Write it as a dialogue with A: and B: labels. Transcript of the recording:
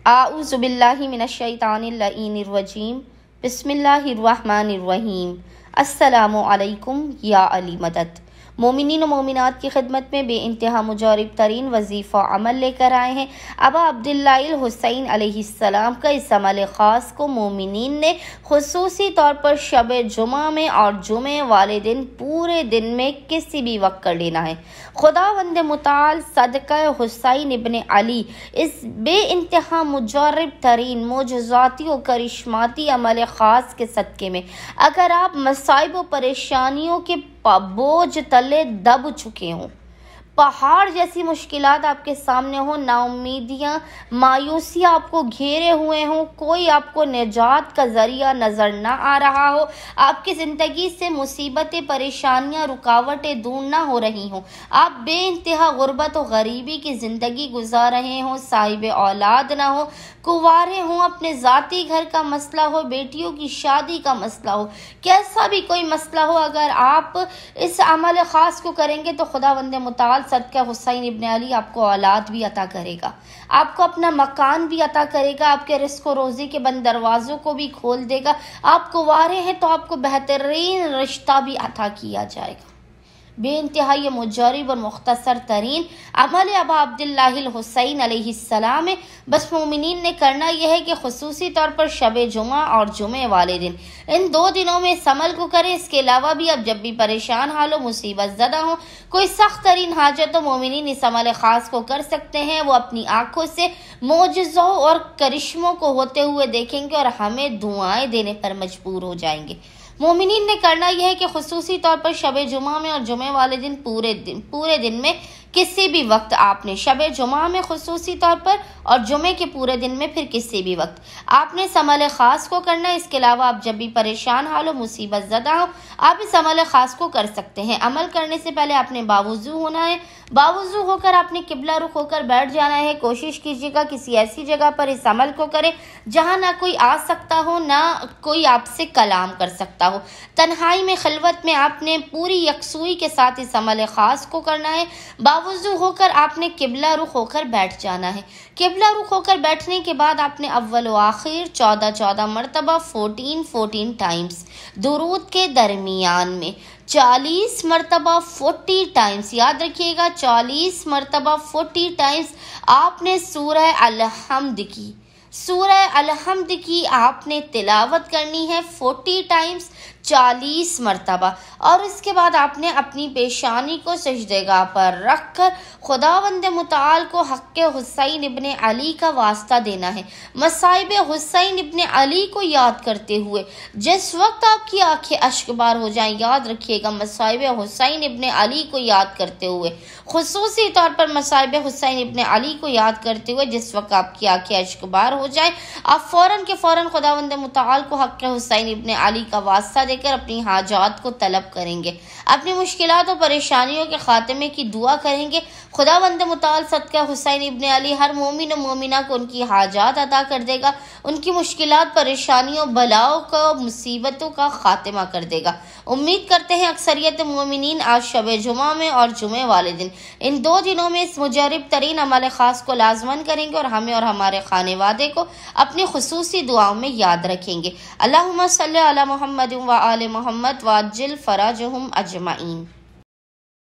A: आऊज़ु बिल्लाहि मिनश्शैतानिर्रजीम बिस्मिल्लाहिर्रहमानिर्रहीम। अस्सलामु अलैकुम या अली मदद। मोमिनीन व मोमिनात की खिदमत में बेइंतहा मुजारिब तरीन वजीफ़ा अमल लेकर आए हैं। अबा अब्दुल्लाह हुसैन अलैहिस्सलाम का इस अमल ख़ास को मोमिनीन ने खुसूसी तौर पर शब जुमा में और जुमे वाले दिन पूरे दिन में किसी भी वक्त कर लेना है। खुदावंद मुताल सदका हुसैन इब्न अली इस बेइंतहा मुजारिब तरीन मोजज़ाती और करिश्माती अमल ख़ास के सदक़े में अगर आप मसाइब व परेशानियों के बोझ तले दब चुके हों, पहाड़ जैसी मुश्किलात आपके सामने हो, नाउम्मीदियाँ मायूसियाँ आपको घेरे हुए हों, कोई आपको निजात का जरिया नज़र ना आ रहा हो, आपकी ज़िंदगी से मुसीबतें परेशानियाँ रुकावटें दूर ना हो रही हों, आप बेइंतहा गुर्बत और गरीबी की ज़िंदगी गुजार रहे हों, साहिब औलाद ना हो, कुंवारे हों, अपने ज़ाती घर का मसला हो, बेटियों की शादी का मसला हो, कैसा भी कोई मसला हो, अगर आप इस अमल ख़ास को करेंगे तो खुदावंद मुताल सदका हुसैन इब्न अली आपको औलाद भी अता करेगा, आपको अपना मकान भी अता करेगा, आपके रिस्क रोज़ी के बंद दरवाज़ों को भी खोल देगा। आप कुंवारे हैं तो आपको बेहतरीन रिश्ता भी अता किया जाएगा। बेइंतहा ये मुजारिब और मुख्तसर तरीन अमल अबा अब्दुल्लाह हुसैन अलैहिस्सलाम है। बस मोमिनीन ने करना यह है कि खुसूसी तौर पर शब जुमा और जुमे वाले दिन इन 2 दिनों में इस अमल को करें। इसके अलावा भी अब जब भी परेशान हाल हो, मुसीबत ज़दा हो, कोई सख्त तरीन हाजत हो, मोमिनीन इस अमल ख़ास को कर सकते हैं। वो अपनी आँखों से मोजज़ों और करिश्मों को होते हुए देखेंगे और हमें दुआएं देने पर मजबूर हो जाएंगे। मोमिनीन ने करना यह है कि खुसूसी तौर पर शब जुमा में और जुमे वाले दिन पूरे दिन में किसी भी वक्त आपने शब जुमा में खुसूसी तौर पर और जुमे के पूरे दिन में फिर किसी भी वक्त आपने इस अमल ख़ास को करना है। इसके अलावा आप जब भी परेशान हाल हो, मुसीबत ज़दा हो, आप इस अमल ख़ास को कर सकते हैं। अमल करने से पहले आपने बावुज़ू होना है। बावुज़ू होकर आपने किबला रुख होकर बैठ जाना है। कोशिश कीजिएगा किसी ऐसी जगह पर इस अमल को करें जहाँ ना कोई आ सकता हो, ना कोई आपसे कलाम कर सकता हो। तन्हाई में, खिलवत में आपने पूरी यकसुई के साथ इस अमल ख़ास को करना है। बावुज़ू होकर आपने किबला रुख होकर बैठ जाना है। किबला रुख होकर बैठने के बाद आपने अव्वल व आखिर 14 मरतबा 14 टाइम्स दुरूद के दरमियान में 40 मरतबा 40 टाइम्स, याद रखिएगा 40 मरतबा 40 टाइम्स आपने सूरह अलहम्द की आपने तिलावत करनी है 40 टाइम्स 40 मरतबा। और इसके बाद आपने अपनी पेशानी को सजदेगाह पर रख कर खुदावंद मुताल को हक़ हुसैन इब्न अली का वास्ता देना है। मसाइब हुसैन इब्न अली को याद करते हुए जिस वक्त आपकी आंखें अश्कबार हो जाएं, याद रखिएगा मसाइब हुसैन इब्न अली को याद करते हुए, खुसूसी तौर पर मसाइब हुसैन इब्न अली को याद करते हुए जिस वक्त आपकी आंखें अश्कबार हो जाए, आप फ़ौरन के फ़ौरन खुदावंद मुताल को हक़ हुसैन इब्न अली का वास्ता देकर अपनी हाजात को तलब करेंगे, अपनी मुश्किलात और परेशानियों के खात्मे की दुआ करेंगे। खुदावंद मुताल सदका हुसैन इब्न अली हर मोमिन और मोमिना को उनकी हाजात अदा कर देगा, उनकी मुश्किलात, परेशानियों, बलाओं का, मुसीबतों का खात्मा कर देगा। उम्मीद करते हैं अक्सरियत मोमिनीन आज शब जुमा में और जुमे वाले दिन इन 2 दिनों में इस मुजारिब तरीन अमल ख़ास को लाजमन करेंगे और हमें और हमारे खानेवादे को अपनी खुसूसी दुआओं में याद रखेंगे। अल्लाहुम्मा सल्ली अला मुहम्मद व आले मुहम्मद वाजिल फराजहुम अजमाइन।